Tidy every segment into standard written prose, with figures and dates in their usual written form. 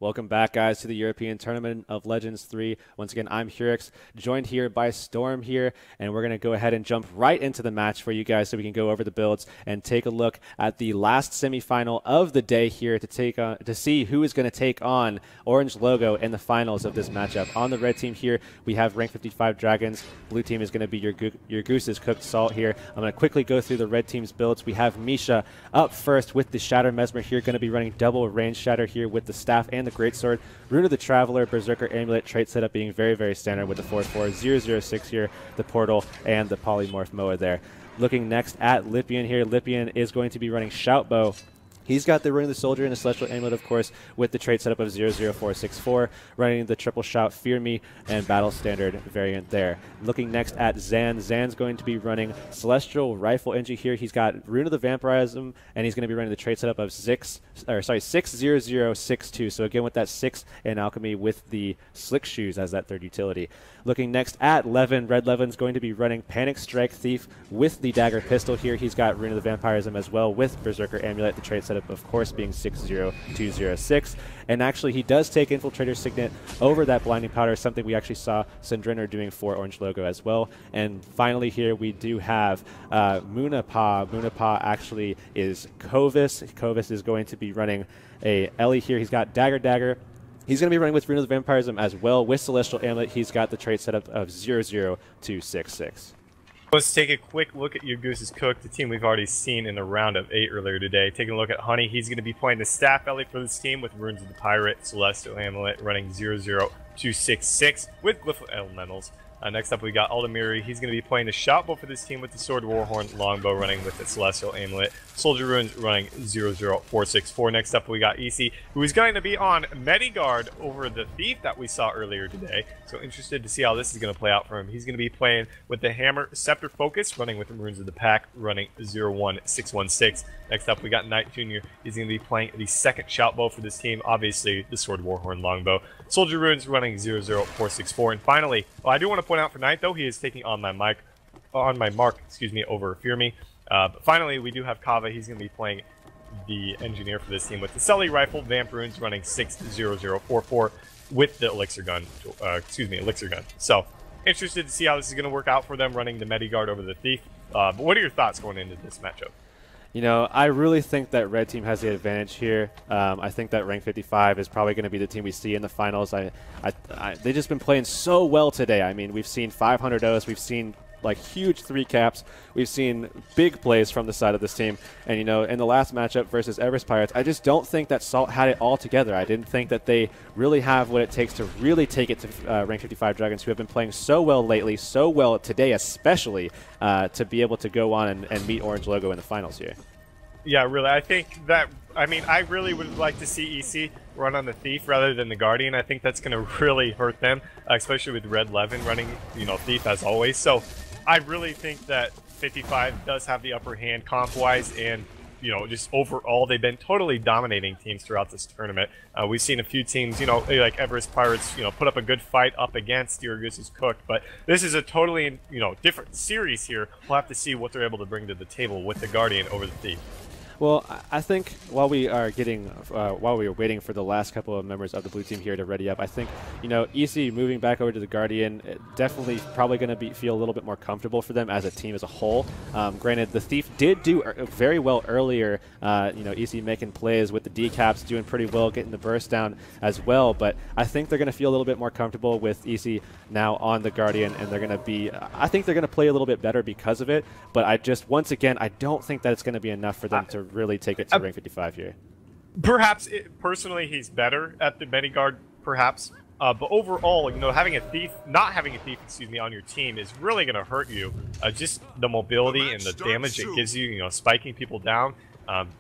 Welcome back, guys, to the European Tournament of Legends 3. Once again, I'm Hurix, joined here by Storm here, and we're going to go ahead and jump right into the match for you guys so we can go over the builds and take a look at the last semifinal of the day here to see who is going to take on Orange Logo in the finals of this matchup. On the red team here, we have rank 55 Dragons. Blue team is going to be your Goose's Cooked Salt here. I'm going to quickly go through the red team's builds. We have Misha up first with the Shatter Mesmer here, going to be running double range Shatter here with the staff and the Greatsword. Rune of the Traveler, Berserker Amulet, trait setup being very, very standard with the 4-4-0-0-6 here, the Portal, and the Polymorph Moa there. Looking next at Lipian here, Lipian is going to be running Shout Bow. He's got the Ring of the Soldier and the Celestial Amulet, of course, with the trait setup of 00464, running the triple shout Fear Me and Battle Standard variant there. Looking next at Zan. Zan's going to be running Celestial Rifle Engine here. He's got Rune of the Vampirism, and he's going to be running the trait setup of 60062. So again, with that 6 in Alchemy with the Slick Shoes as that third utility. Looking next at Levin. Red Levin's going to be running Panic Strike Thief with the Dagger Pistol here. He's got Rune of the Vampirism as well with Berserker Amulet, the trait setup, of course, being 60206. And actually, he does take Infiltrator Signet over that Blinding Powder, something we actually saw Sindriner doing for Orange Logo as well. And finally here, we do have Munapa. Munapa actually is Kovis. Kovis is going to be running a Ellie here. He's got Dagger. He's going to be running with Rune of the Vampirism as well. With Celestial Amulet, he's got the trait setup of 00266. Let's take a quick look at your Goose's Cook, the team we've already seen in the round of 8 earlier today. Taking a look at Honey, he's going to be playing the Staff Ellie for this team with Runes of the Pirate, Celestial Amulet running 00266 with Glyph Elementals. Next up, we got Aldemiri. He's going to be playing the Shout Bow for this team with the Sword Warhorn Longbow running with the Celestial Amulet. Soldier Runes running 00464. Next up, we got EC, who is going to be on Mediguard over the Thief that we saw earlier today. So interested to see how this is going to play out for him. He's going to be playing with the Hammer Scepter Focus, running with the Runes of the Pack, running 01616. Next up, we got Knight Jr. He's going to be playing the second Shout Bow for this team, obviously the Sword Warhorn Longbow. Soldier Runes running 00464. And finally, I do want to point out for Knight, though, he is taking on my mark, over Fear Me. But finally, we do have Kava. He's going to be playing the Engineer for this team with the Selly Rifle, Vamp Runes running 60044 with the Elixir Gun. So, interested to see how this is going to work out for them running the Mediguard over the Thief. But what are your thoughts going into this matchup? You know, I really think that Red Team has the advantage here. I think that rank 55 is probably going to be the team we see in the finals. They've just been playing so well today. I mean, we've seen 500-0s. We've seen like huge 3-caps. We've seen big plays from the side of this team. And, you know, in the last matchup versus Everest Pirates, I just don't think that Salt had it all together. I didn't think that they really have what it takes to really take it to rank 55 Dragons, who have been playing so well lately, so well today especially, to be able to go on and meet Orange Logo in the finals here. Yeah, really. I think that, I mean, I really would like to see EC run on the Thief rather than the Guardian. I think that's going to really hurt them, especially with Red Levin running, you know, Thief as always. So I really think that 55 does have the upper hand comp-wise, and, you know, just overall, they've been totally dominating teams throughout this tournament. We've seen a few teams, you know, like Everest Pirates, you know, put up a good fight up against Goose's Cook, but this is a totally, you know, different series here. We'll have to see what they're able to bring to the table with the Guardian over the Thief. Well, I think while we are waiting for the last couple of members of the blue team here to ready up, I think, you know, EC moving back over to the Guardian, definitely probably going to feel a little bit more comfortable for them as a team as a whole. Granted, the Thief did do very well earlier, you know, EC making plays with the decaps, doing pretty well, getting the burst down as well, but I think they're going to feel a little bit more comfortable with EC now on the Guardian, and they're going to be, I think they're going to play a little bit better because of it, but I just, once again, I don't think that it's going to be enough for them to really take it to rank 55 here. Perhaps, personally, he's better at the Mediguard, perhaps. But overall, you know, not having a thief, on your team is really going to hurt you. Just the mobility and the damage it gives you, you know, spiking people down,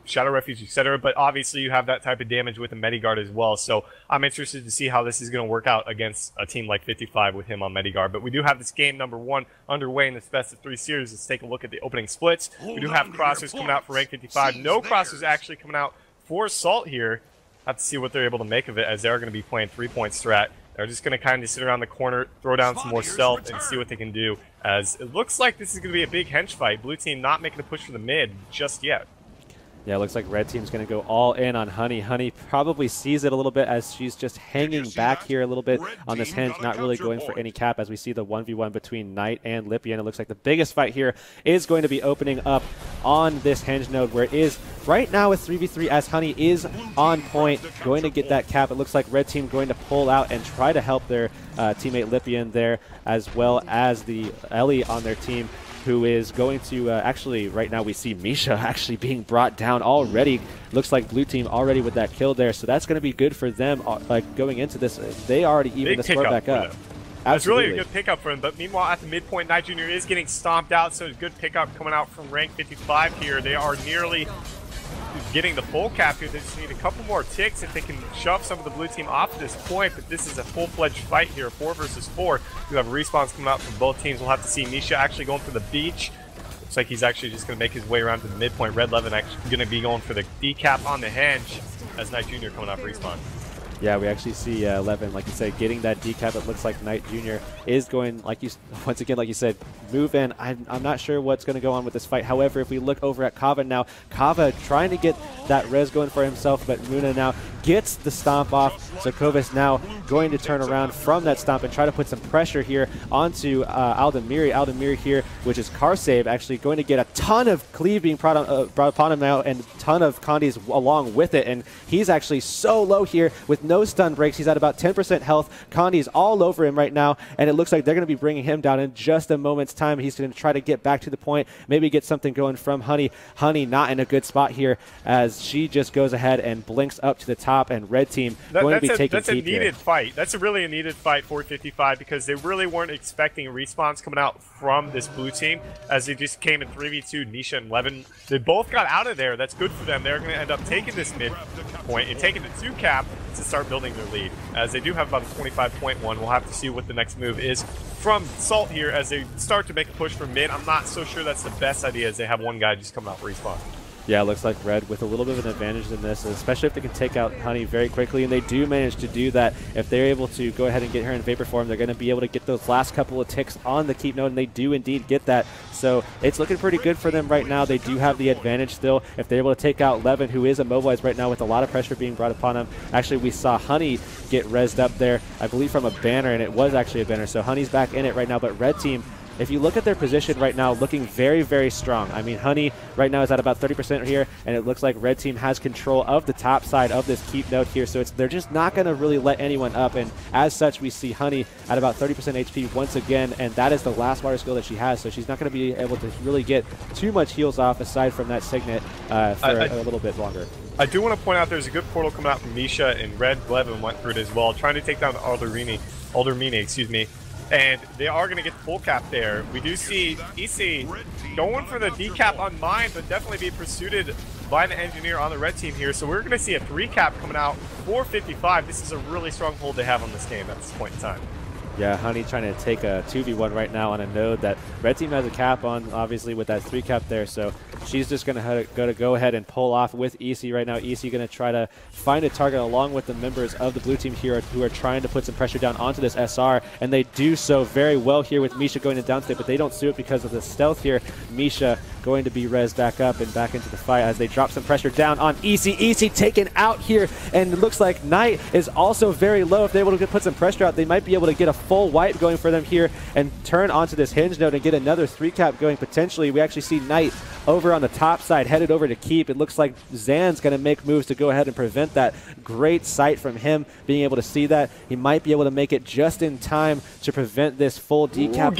Shadow Refuge, etc. But obviously, you have that type of damage with a Mediguard as well. So I'm interested to see how this is going to work out against a team like 55 with him on Mediguard. But we do have this game number 1 underway in this best of 3 series. Let's take a look at the opening splits. We do have crossers coming out for rank 55. No crossers actually coming out for Salt here. Have to see what they're able to make of it, as they're going to be playing 3-point strat. They're just going to kind of sit around the corner, throw down some more stealth, and see what they can do, as it looks like this is going to be a big hench fight. Blue team not making a push for the mid just yet. Yeah, it looks like red team's going to go all in on Honey. Honey probably sees it a little bit as she's just hanging back here a little bit on this hinge, not really going for any cap as we see the 1v1 between Knight and Lippy. And it looks like the biggest fight here is going to be opening up on this hinge node, where it is right now with 3v3 as Honey is on point, going to get that cap. It looks like red team going to pull out and try to help their teammate Lippy in there, as well as the Ellie on their team, who is going to actually, right now we see Misha actually being brought down already. Looks like blue team already with that kill there, so that's going to be good for them. Like going into this, they already even the score back up. That's really a good pickup for him, but meanwhile at the midpoint, Knight Jr. is getting stomped out, so a good pickup coming out from rank 55 here. They are nearly getting the full cap here. They just need a couple more ticks if they can shove some of the blue team off this point, but this is a full-fledged fight here, 4 versus 4. You have respawns coming out from both teams. We'll have to see Misha actually going for the beach. Looks like he's actually just going to make his way around to the midpoint. Red Levin actually going to be going for the decap on the hinge as Knight Jr. coming off respawn. Yeah, we actually see Levin, like you said, getting that decap. It looks like Knight Jr. is going, like you once again, like you said, move in. I'm not sure what's going to go on with this fight. However, if we look over at Kava now, Kava trying to get that res going for himself, but Muna now gets the stomp off. So Kova's now going to turn around from that stomp and try to put some pressure here onto Aldemiri. Aldemiri here, which is car save, actually going to get a ton of cleave being brought upon him now, and a ton of Condis along with it. And he's actually so low here with no stun breaks. He's at about 10% health. Condi's all over him right now, and it looks like they're going to be bringing him down in just a moment's time. He's going to try to get back to the point, maybe get something going from Honey. Honey not in a good spot here as she just goes ahead and blinks up to the top, and red team going to be taking That's a needed fight. That's really a needed fight for 55 because they really weren't expecting respawns coming out from this blue team as they just came in 3v2. Nisha and Levin, they both got out of there. That's good for them. They're going to end up taking this mid point and taking the 2 cap to start building their lead, as they do have about a 25.1. We'll have to see what the next move is from Salt here as they start to make a push for mid. I'm not so sure that's the best idea as they have one guy just coming out for respawn. Yeah, it looks like red with a little bit of an advantage in this, especially if they can take out Honey very quickly, and they do manage to do that. If they're able to go ahead and get her in Vapor form, they're going to be able to get those last couple of ticks on the keep node, and they do indeed get that. So it's looking pretty good for them right now. They do have the advantage still. If they're able to take out Levin, who is immobilized right now with a lot of pressure being brought upon him. Actually, we saw Honey get rezzed up there, I believe from a banner, and it was actually a banner. So Honey's back in it right now, but red team, if you look at their position right now, looking very, very strong. I mean, Honey right now is at about 30% here, and it looks like red team has control of the top side of this keep node here, so they're just not going to really let anyone up, and as such, we see Honey at about 30% HP once again, and that is the last water skill that she has, so she's not going to be able to really get too much heals off aside from that Signet for a little bit longer. I do want to point out there's a good portal coming out from Misha, and Red Levin went through it as well, trying to take down Aldermini, excuse me. And they are going to get the full cap there. We do see EC going for the decap on mine, but definitely be pursued by the engineer on the red team here. So we're going to see a 3 cap coming out for 55. This is a really strong hold they have on this game at this point in time. Yeah, Honey trying to take a 2v1 right now on a node that red team has a cap on, obviously, with that 3 cap there. So she's just going to go ahead and pull off with EC right now. EC going to try to find a target along with the members of the blue team here who are trying to put some pressure down onto this SR. And they do so very well here with Misha going to downstate, but they don't do it because of the stealth here. Misha going to be rezzed back up and back into the fight as they drop some pressure down on EC. EC taken out here, and it looks like Knight is also very low. If they're able to put some pressure out, they might be able to get a full wipe going for them here and turn onto this hinge node and get another 3 cap going potentially. We actually see Knight over on the top side headed over to keep. It looks like Zan's going to make moves to go ahead and prevent that. Great sight from him being able to see that. He might be able to make it just in time to prevent this full decap.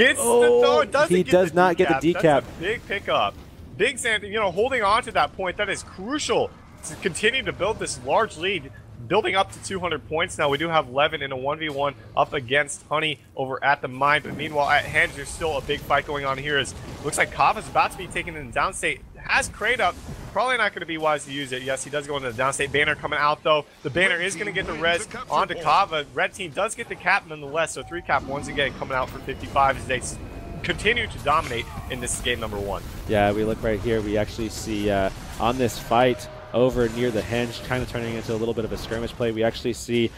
He does not get the decap. That's a big pickup. Big Zan, holding on to that point, that is crucial to continue to build this large lead. Building up to 200 points now. We do have Levin in a 1v1 up against Honey over at the mine. But meanwhile, at hand, there's still a big fight going on here. Looks like Kava's about to be taken in the downstate. Has Crate up. Probably not going to be wise to use it. Yes, he does go into the downstate. Banner coming out, though. The banner is going to get the res onto Kava. Red team does get the cap nonetheless. So 3 cap once again coming out for 55 as they continue to dominate in this game number 1. Yeah, we look right here. We actually see on this fight over near the hinge, kind of turning into a little bit of a skirmish play. We actually see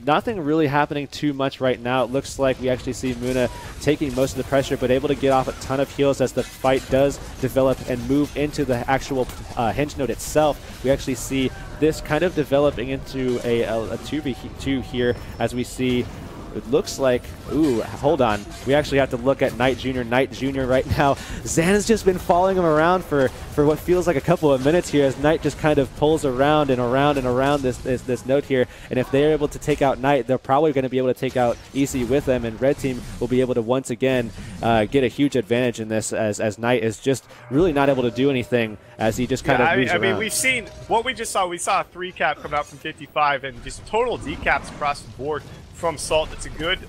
nothing really happening too much right now. It looks like we actually see Muna taking most of the pressure, but able to get off a ton of heals as the fight does develop and move into the actual hinge node itself. We actually see this kind of developing into a 2v2 here as we see. It looks like, ooh, hold on. We actually have to look at Knight Jr. Knight Jr. right now. Zan has just been following him around for what feels like a couple of minutes here as Knight just kind of pulls around and around and around this node here. And if they're able to take out Knight, they're probably going to be able to take out EC with them, and Red Team will be able to once again get a huge advantage in this as Knight is just really not able to do anything as he just kind of moves around. I mean, we've seen what we just saw. We saw a 3-cap come out from 55 and just total decaps across the board from Salt. That's a good,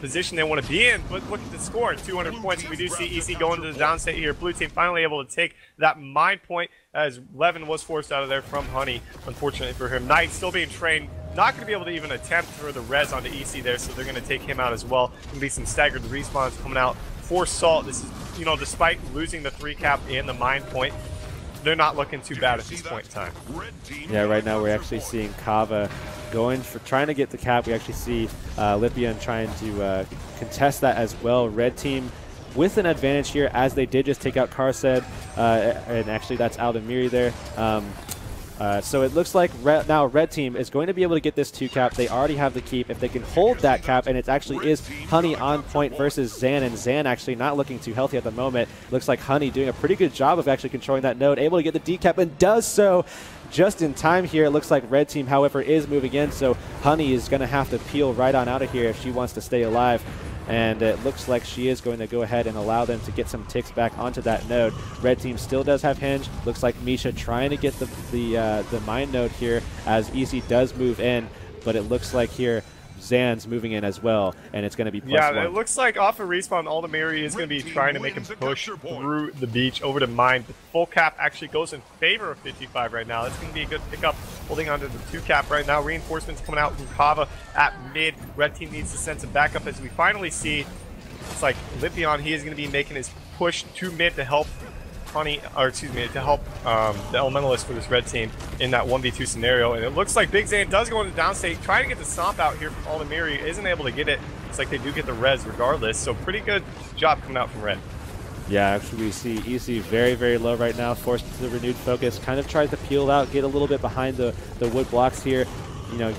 position they want to be in. But look at the score, 200 points. We do see EC going to the downstate here. Blue team finally able to take that mine point as Levin was forced out of there from Honey, unfortunately for him. Knight still being trained, not going to be able to even attempt for the res onto EC there, so they're going to take him out as well. Going to be some staggered respawns coming out for Salt. This is, despite losing the 3-cap and the mine point, they're not looking too bad at this point in time. Yeah, right now we're actually seeing Kava going for trying to get the cap. We actually see Lipian trying to contest that as well. Red team with an advantage here as they did just take out Karced, and actually that's Aldemiri there. So it looks like now Red Team is going to be able to get this 2-cap. They already have the keep. If they can hold that cap, and it actually is Honey on point versus Zan, and Zan actually not looking too healthy at the moment. Looks like Honey doing a pretty good job of actually controlling that node, able to get the decap, and does so just in time here. It looks like Red Team, however, is moving in, so Honey is going to have to peel right on out of here if she wants to stay alive. And it looks like she is going to go ahead and allow them to get some ticks back onto that node. Red Team still does have Hinge. Looks like Misha trying to get the mine node here as EC does move in, but it looks like here Zan's moving in as well, and it's going to be +1. It looks like off of respawn, Aldemiri is going to be trying to make him push through the beach over to mine. The full cap actually goes in favor of 55 right now. It's going to be a good pickup holding onto the 2-cap right now. Reinforcements coming out from Kava at mid. Red team needs to send some backup as we finally see it's like Lipion. He is going to be making his push to mid to help Honey, or excuse me, to help the Elementalist for this red team in that 1v2 scenario. And it looks like Big Zan does go into downstate, trying to get the stomp out here from Aldemiri. Isn't able to get it. It's like they do get the res regardless. So pretty good job coming out from Red. Yeah, actually we see EC very, very low right now, forced to the renewed focus, kind of tries to peel out, get a little bit behind the wood blocks here.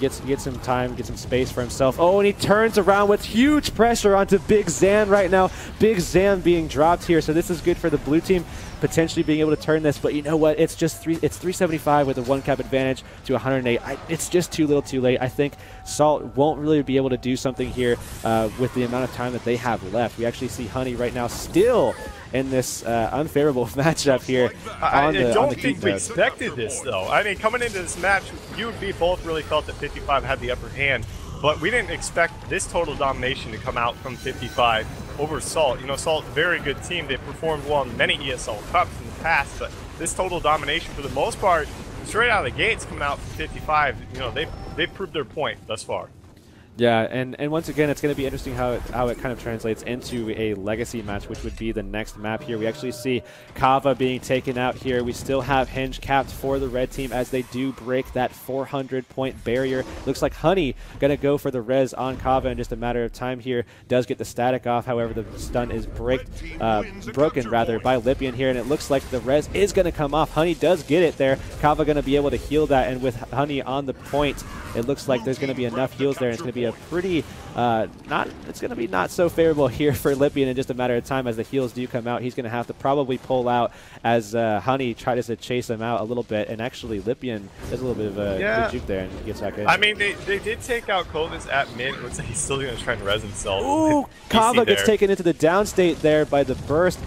Get some time, get some space for himself. Oh, and he turns around with huge pressure onto Big Zan right now. Big Zan being dropped here, so this is good for the blue team, potentially being able to turn this. But you know what? It's just it's 375 with a 1-cap advantage to 108. It's just too little too late. I think Salt won't really be able to do something here with the amount of time that they have left. We actually see Honey right now still in this unfavorable matchup here. I don't think we expected this, though. I mean, coming into this match, you and me both really felt that 55 had the upper hand, but we didn't expect this total domination to come out from 55 over Salt. Salt, very good team. They've performed well in many ESL Cups in the past, but this total domination, for the most part, straight out of the gates coming out from 55, they've proved their point thus far. Yeah, and once again, it's going to be interesting how it kind of translates into a legacy match, which would be the next map here. We actually see Kava being taken out here. We still have Hinge capped for the red team as they do break that 400-point barrier. Looks like Honey going to go for the res on Kava in just a matter of time here. Does get the static off, however, the stun is broken by Lipian here, and it looks like the res is going to come off. Honey does get it there. Kava going to be able to heal that, and with Honey on the point, it looks like there's going to be enough heals there, and it's going to be a pretty it's going to be not so favorable here for Lipian in just a matter of time as the heals do come out. He's going to have to probably pull out as Honey tries to chase him out a little bit, and actually Lipian does a little bit of a good juke there and gets back in. I mean, they did take out Kovis at mid. It looks like he's still going to try and res himself. Ooh, Kava gets taken into the downstate there by the burst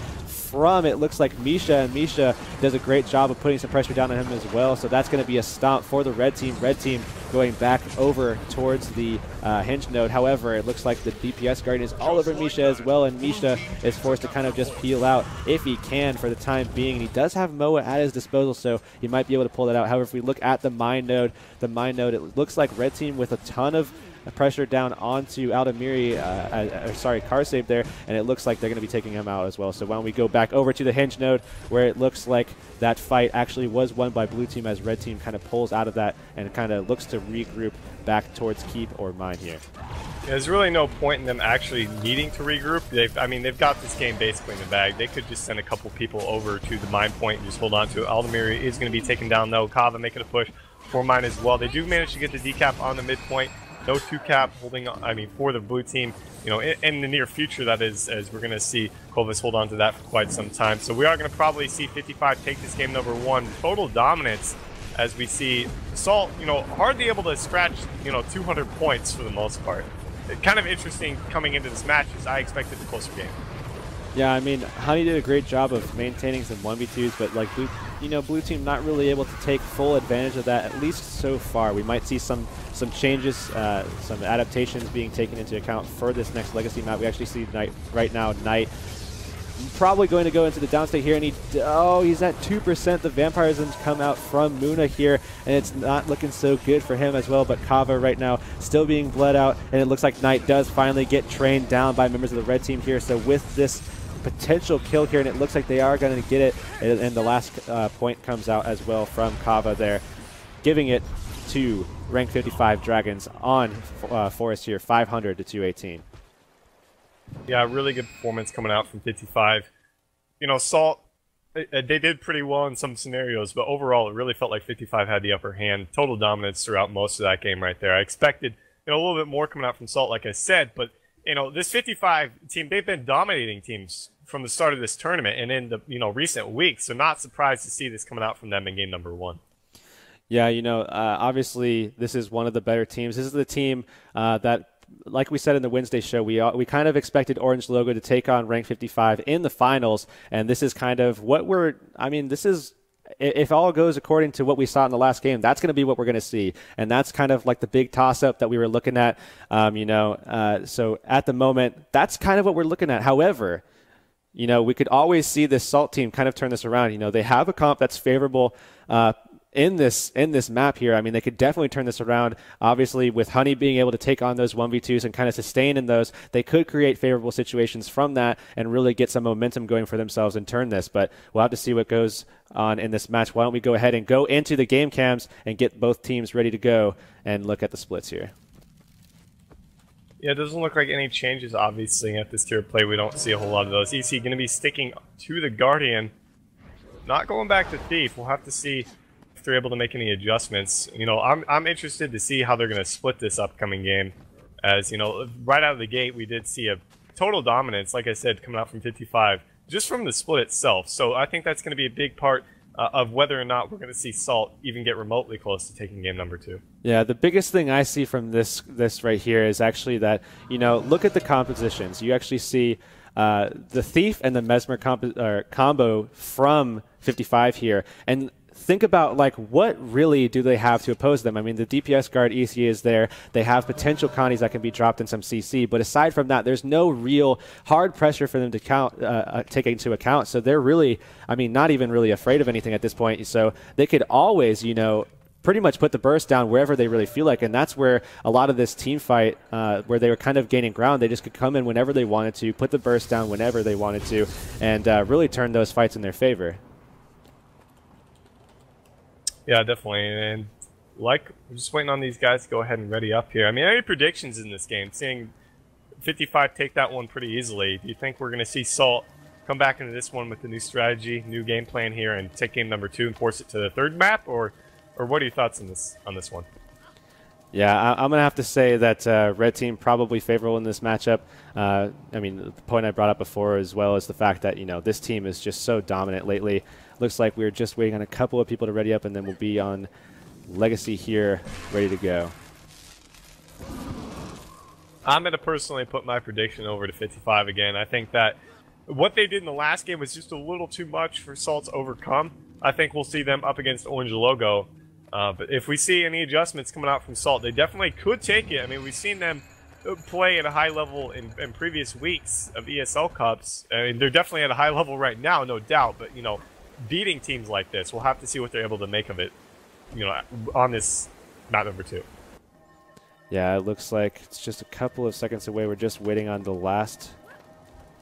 from, it looks like, Misha, and Misha does a great job of putting some pressure down on him as well. So that's going to be a stomp for the red team. Red team going back over towards the hinge node. However, it looks like the DPS guardian is all over Misha as well, and Misha is forced to kind of just peel out if he can for the time being. And he does have Moa at his disposal, so he might be able to pull that out. However, if we look at the mine node, it looks like red team with a ton of pressure down onto Aldemiri, sorry, car save there, and it looks like they're going to be taking him out as well. So why don't we go back over to the hinge node where it looks like that fight actually was won by blue team as red team kind of pulls out of that and kind of looks to regroup back towards keep or mine here. There's really no point in them actually needing to regroup. They've got this game basically in the bag. They could just send a couple people over to the mine point and just hold on to it. Aldemiri is going to be taken down though. Kava making a push for mine as well. They do manage to get the decap on the midpoint. No 2-cap holding on, for the blue team, in the near future, that is, as we're going to see Kova's hold on to that for quite some time. So we are going to probably see 55 take this game number 1. Total dominance as we see Salt, hardly able to scratch, 200 points for the most part. Kind of interesting coming into this match as I expected a closer game. Yeah, I mean, Honey did a great job of maintaining some 1v2s, but like blue team not really able to take full advantage of that, at least so far. We might see some changes, some adaptations being taken into account for this next Legacy map. We actually see Knight right now. Knight probably going to go into the downstate here, and he's at 2%. The Vampirisms come out from Muna here, and it's not looking so good for him as well. But Kava right now still being bled out, and it looks like Knight does finally get trained down by members of the red team here. So with this potential kill here, and it looks like they are going to get it, and the last point comes out as well from Kava there, giving it to rank 55 Dragons on Forest here, 500 to 218. Yeah, really good performance coming out from 55. Salt, they did pretty well in some scenarios, but overall it really felt like 55 had the upper hand. Total dominance throughout most of that game right there. I expected a little bit more coming out from Salt, like I said, but this 55 team, they've been dominating teams from the start of this tournament and in the recent weeks, so not surprised to see this coming out from them in game number 1. Yeah, obviously this is one of the better teams. This is the team that, like we said in the Wednesday show, we kind of expected Orange Logo to take on rank 55 in the finals, and this is kind of what this is, if all goes according to what we saw in the last game, that's going to be what we're going to see, and that's kind of like the big toss-up that we were looking at, so at the moment, that's kind of what we're looking at. However, we could always see this Salt team kind of turn this around. They have a comp that's favorable in this map here. I mean, they could definitely turn this around. Obviously, with Honey being able to take on those 1v2s and kind of sustain in those, they could create favorable situations from that and really get some momentum going for themselves and turn this. But we'll have to see what goes on in this match. Why don't we go ahead and go into the game cams and get both teams ready to go and look at the splits here. Yeah, it doesn't look like any changes, obviously, at this tier of play. We don't see a whole lot of those. EC going to be sticking to the Guardian, not going back to Thief. We'll have to see if they're able to make any adjustments. I'm interested to see how they're going to split this upcoming game. As, right out of the gate, we did see a total dominance, like I said, coming out from 55, just from the split itself. So I think that's going to be a big part of whether or not we're going to see Salt even get remotely close to taking game number 2. Yeah, the biggest thing I see from this right here is actually that, look at the compositions. You actually see the Thief and the Mesmer combo from 55 here. And think about, what really do they have to oppose them? I mean, the DPS guard EC is there. They have potential Connies that can be dropped in some CC. But aside from that, there's no real hard pressure for them to take into account. So they're really, not even really afraid of anything at this point. So they could always, pretty much put the burst down wherever they really feel like. And that's where a lot of this team fight, where they were kind of gaining ground, they just could come in whenever they wanted to, put the burst down whenever they wanted to, and really turn those fights in their favor. Yeah, definitely. And we're just waiting on these guys to go ahead and ready up here. Any predictions in this game? Seeing 55 take that one pretty easily. Do you think we're going to see Salt come back into this one with a new strategy, new game plan here, and take game number 2 and force it to the third map? Or what are your thoughts on this one? Yeah, I'm going to have to say that Red Team probably favorable in this matchup. The point I brought up before, as well as the fact that, this team is just so dominant lately. Looks like we're just waiting on a couple of people to ready up, and then we'll be on Legacy here, ready to go. I'm going to personally put my prediction over to 55 again. I think that what they did in the last game was just a little too much for Salt to overcome. I think we'll see them up against Orange Logo. But if we see any adjustments coming out from Salt, they definitely could take it. We've seen them play at a high level in previous weeks of ESL Cups. They're definitely at a high level right now, no doubt. But, beating teams like this, we'll have to see what they're able to make of it, on this map number 2. Yeah, it looks like it's just a couple of seconds away. We're just waiting on the last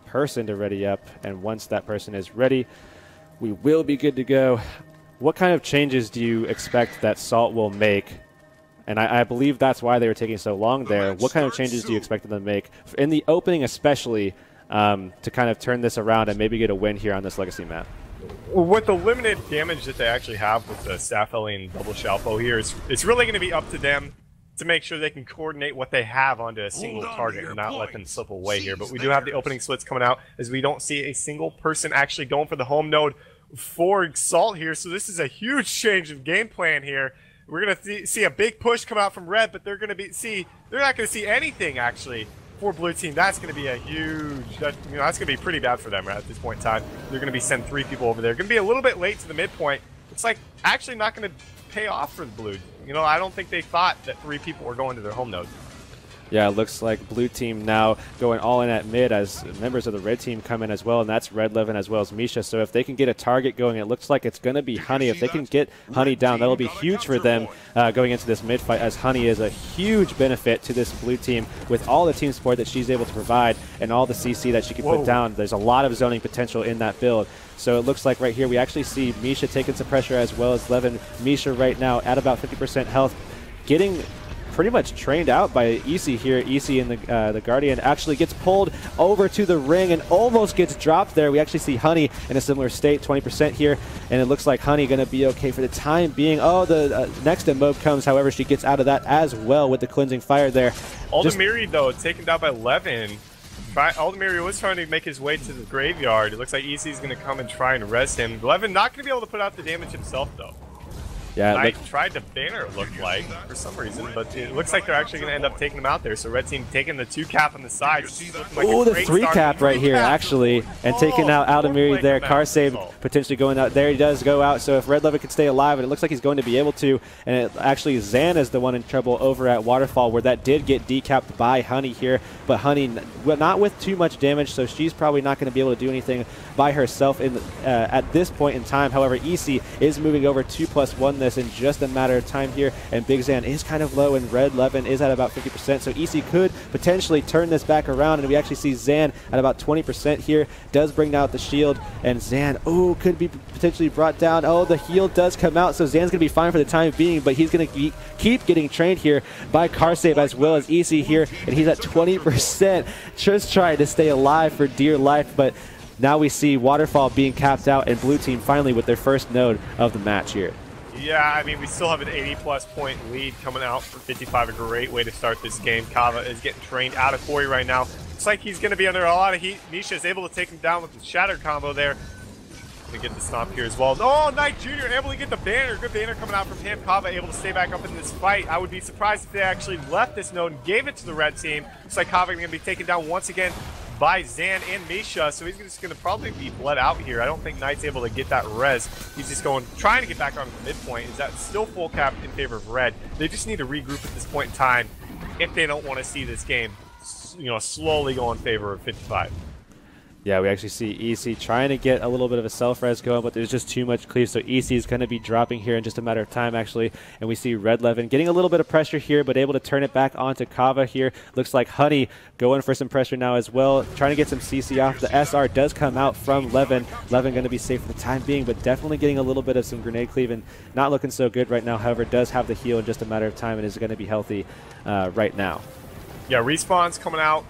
person to ready up, and once that person is ready, we will be good to go. What kind of changes do you expect that Salt will make? And I believe that's why they were taking so long there. What kind of changes do you expect them to make in the opening especially to kind of turn this around and maybe get a win here on this Legacy map? With the limited damage that they actually have with the Staff Ellie and double Shalpo here, it's really going to be up to them to make sure they can coordinate what they have onto a single target and not let them slip away here. But we do have the opening splits coming out as we don't see a single person actually going for the home node for Salt here. So this is a huge change of game plan here. We're going to see a big push come out from Red, but they're not going to see anything actually for Blue Team. That's going to be a huge, that's going to be pretty bad for them right at this point in time. They're going to be sending 3 people over there. Going to be a little bit late to the midpoint. It's like actually not going to pay off for the Blue. I don't think they thought that 3 people were going to their home node. Yeah, it looks like Blue Team now going all in at mid as members of the Red Team come in as well, and that's Red Levin as well as Misha. So if they can get a target going, it looks like it's going to be Honey. If they can get Honey down, that'll be huge for them going into this mid fight, as Honey is a huge benefit to this Blue Team with all the team support that she's able to provide and all the CC that she can put down. There's a lot of zoning potential in that build. So it looks like right here we actually see Misha taking some pressure as well as Levin. Misha right now at about 50% health, getting pretty much trained out by EC here. EC in the Guardian actually gets pulled over to the ring and almost gets dropped there. We actually see Honey in a similar state, 20% here, and it looks like Honey going to be okay for the time being. Oh, the next mob comes, however, she gets out of that as well with the cleansing fire there. Aldemiri, though, taken down by Levin. Aldemiri was trying to make his way to the graveyard. It looks like EC is going to come and try and res him. Levin not going to be able to put out the damage himself, though. Yeah, I tried to banner, it looked like, for some reason, but it looks like they're actually going to end up taking him out there. So Red Team taking the 2 cap on the side. Oh, the 3 cap right here, actually, and taking out Aldemiri there. Car save potentially going out there. He does go out, so if Red Levin can stay alive, and it looks like he's going to be able to, and actually Zan is the one in trouble over at Waterfall, where that did get decapped by Honey here, but Honey not with too much damage, so she's probably not going to be able to do anything by herself at this point in time. However, EC is moving over 2+1 this in just a matter of time here, and Big Zan is kind of low, and Red Levin is at about 50%, so EC could potentially turn this back around, and we actually see Zan at about 20% here, does bring out the shield, and Zan, could be potentially brought down. The heal does come out, so Zan's going to be fine for the time being, but he's going to keep getting trained here by Carsave as well as EC here, and he's at 20%, just trying to stay alive for dear life, but now we see Waterfall being capped out, and Blue Team finally with their first node of the match here. Yeah, I mean, we still have an 80-plus point lead coming out for 55. A great way to start this game. Kava is getting trained out of Corey right now. Looks like he's going to be under a lot of heat. Misha is able to take him down with the Shatter combo there. Going to get the stomp here as well. Oh, Knight Jr. able to get the banner. Good banner coming out from him. Kava able to stay back up in this fight. I would be surprised if they actually left this node and gave it to the Red Team. Looks like Kava going to be taken down once again by Zan and Misha, so he's just going to probably be bled out here. I don't think Knight's able to get that res. He's just trying to get back on the midpoint. Is that still full cap in favor of Red? They just need to regroup at this point in time if they don't want to see this game, slowly go in favor of 55. Yeah, we actually see EC trying to get a little bit of a self-res going, but there's just too much cleave, so EC is going to be dropping here in just a matter of time, actually. And we see Red Levin getting a little bit of pressure here, but able to turn it back onto Kava here. Looks like Honey going for some pressure now as well, trying to get some CC off. The SR does come out from Levin. Levin going to be safe for the time being, but definitely getting a little bit of some grenade cleave and not looking so good right now. However, does have the heal in just a matter of time and is going to be healthy right now. Yeah, respawn's coming out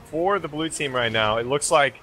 for the Blue Team right now. It looks like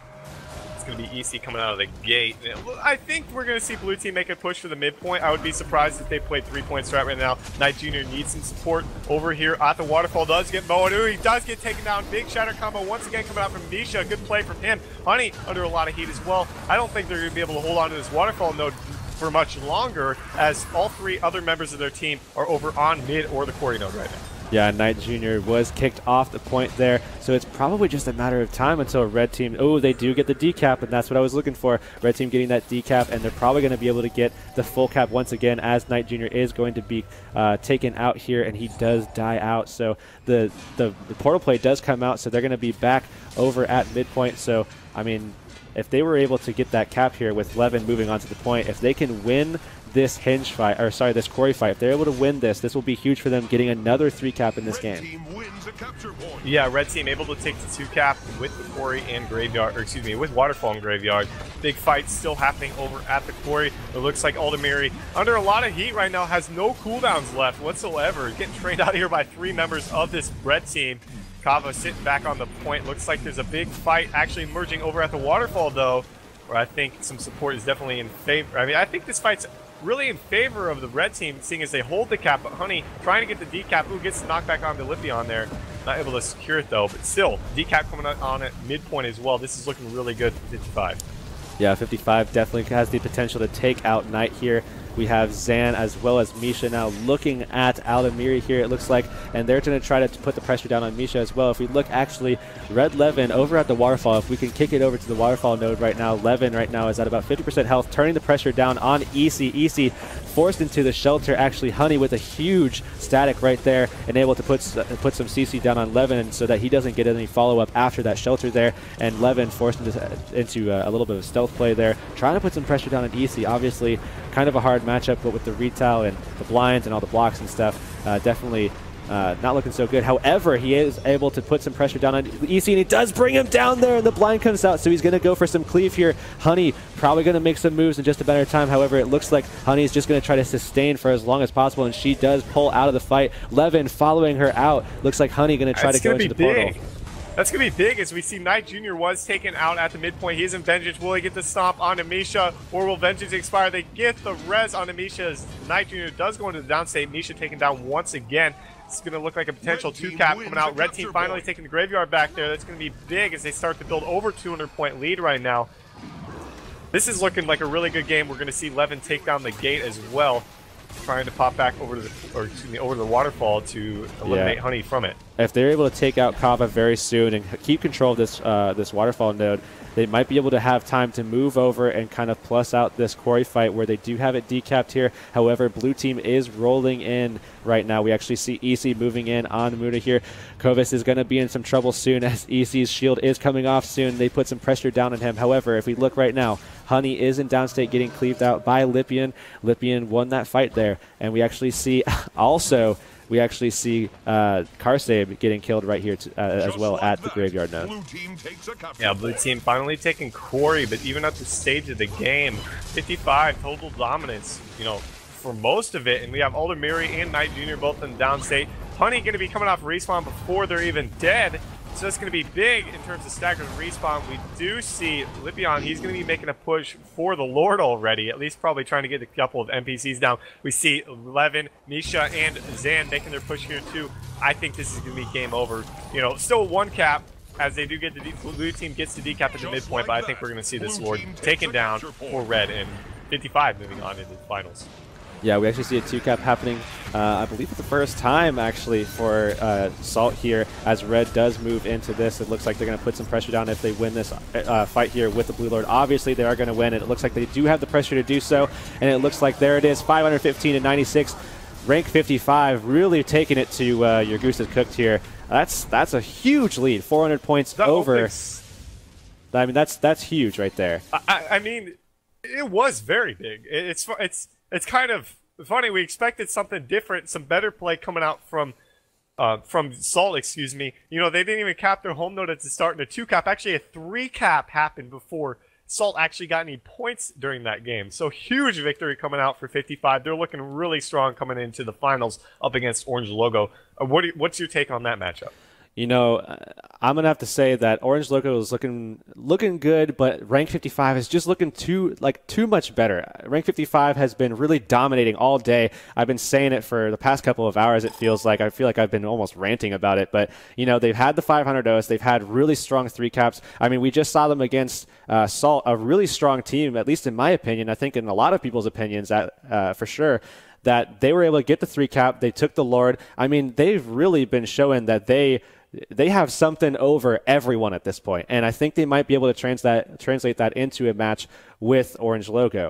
it's going to be EC coming out of the gate. I think we're going to see Blue Team make a push for the midpoint. I would be surprised if they played 3-point strat right now. Knight Jr. needs some support over here at the Waterfall. Does get mowed. He does get taken down. Big Shatter combo once again coming out from Misha. Good play from him. Honey under a lot of heat as well. I don't think they're going to be able to hold on to this Waterfall node for much longer, as all 3 other members of their team are over on mid or the quarry node right now. Yeah, Knight Jr. was kicked off the point there, so it's probably just a matter of time until Red Team, they do get the decap, and that's what I was looking for. Red Team getting that decap, and they're probably going to be able to get the full cap once again, as Knight Jr. is going to be taken out here, and he does die out. So the portal play does come out, so they're going to be back over at midpoint. So, I mean, if they were able to get that cap here with Levin moving on to the point, if they can win this hinge fight, or sorry, this quarry fight. If they're able to win this, this will be huge for them, getting another 3-cap in this game. Yeah, red team able to take the 2-cap with the quarry and graveyard, or excuse me, with waterfall and graveyard. Big fight still happening over at the quarry. It looks like Aldemiri, under a lot of heat right now, has no cooldowns left whatsoever. Getting trained out here by 3 members of this red team. Kava sitting back on the point. Looks like there's a big fight actually emerging over at the waterfall, though, where I think some support is definitely in favor. I mean, I think this fight's really in favor of the red team, seeing as they hold the cap, but Honey trying to get the decap. Who gets the knockback on the Lippy there. Not able to secure it, though, but still, decap coming on at midpoint as well. This is looking really good for 55. Yeah, 55 definitely has the potential to take out Knight here. We have Zan as well as Misha now looking at Aldemiri here, it looks like, and they're going to try to put the pressure down on Misha as well. If we look, actually, Red Levin over at the waterfall, if we can kick it over to the waterfall node right now, Levin right now is at about 50% health, turning the pressure down on EC. EC forced into the shelter, actually. Honey with a huge static right there, and able to put some CC down on Levin so that he doesn't get any follow-up after that shelter there, and Levin forced into a little bit of stealth play there, trying to put some pressure down on EC. Obviously, kind of a hard matchup, but with the retail and the blinds and all the blocks and stuff, definitely not looking so good. However, he is able to put some pressure down on EC, and he does bring him down there, and the blind comes out, so he's going to go for some cleave here. Honey probably going to make some moves in just a better time. However, it looks like Honey is just going to try to sustain for as long as possible, and she does pull out of the fight. Levin following her out. Looks like Honey going to try to go into the portal. That's going to be big, as we see Knight Jr. was taken out at the midpoint. He is in Vengeance. Will he get the stomp on Misha, or will Vengeance expire? They get the res on Misha as Knight Jr. does go into the downstate. Misha taken down once again. It's going to look like a potential 2-cap coming out. Red team finally taking the graveyard back there. That's going to be big as they start to build over 200-point lead right now. This is looking like a really good game. We're going to see Levin take down the gate as well, trying to pop back over to the waterfall to eliminate Honey from it. If they're able to take out Kava very soon and keep control of this this waterfall node, they might be able to have time to move over and kind of plus out this quarry fight where they do have it decapped here. However, blue team is rolling in right now. We actually see EC moving in on Muda here. Kovis is going to be in some trouble soon as EC's shield is coming off soon. They put some pressure down on him. However, if we look right now, Honey is in downstate getting cleaved out by Lippian. Lippian won that fight there. And we actually see also, Karsabe getting killed right here as well at the graveyard node. Yeah, blue team finally taking quarry, but even at the stage of the game, 55 total dominance, you know, for most of it. And we have Aldemiri and Knight Jr. both in downstate. Honey going to be coming off respawn before they're even dead. So that's going to be big in terms of staggered respawn. We do see Lippian, he's going to be making a push for the Lord already, at least probably trying to get a couple of NPCs down. We see Levin, Misha, and Zan making their push here too. I think this is going to be game over. You know, still 1-cap, as they do get the blue team gets the decap at the midpoint, but I think we're going to see this Lord taken down for red, and 55 moving on into the finals. Yeah, we actually see a 2-cap happening, I believe for the first time, actually, for Salt here, as Red does move into this. It looks like they're going to put some pressure down if they win this fight here with the Blue Lord. Obviously, they are going to win, and it looks like they do have the pressure to do so, and it looks like there it is, 515 to 96. Rank 55, really taking it to your Goose is Cooked here. That's a huge lead, 400 points over. I mean, that's huge right there. I mean, it was very big. It's kind of funny. We expected something different, some better play coming out from Salt, excuse me. You know, they didn't even cap their home node at the start in a 2-cap. Actually, a 3-cap happened before Salt actually got any points during that game. So huge victory coming out for 55. They're looking really strong coming into the finals up against Orange Logo. What's your take on that matchup? You know, I'm going to have to say that Orange Logo is looking good, but Rank 55 is just looking too much better. Rank 55 has been really dominating all day. I've been saying it for the past couple of hours, it feels like. I feel like I've been almost ranting about it, but, you know, they've had the 500 OS. They've had really strong 3-caps. I mean, we just saw them against Salt, a really strong team, at least in my opinion. I think in a lot of people's opinions, for sure, that they were able to get the 3-cap. They took the Lord. I mean, they've really been showing that they have something over everyone at this point, and I think they might be able to translate that into a match with Orange Logo.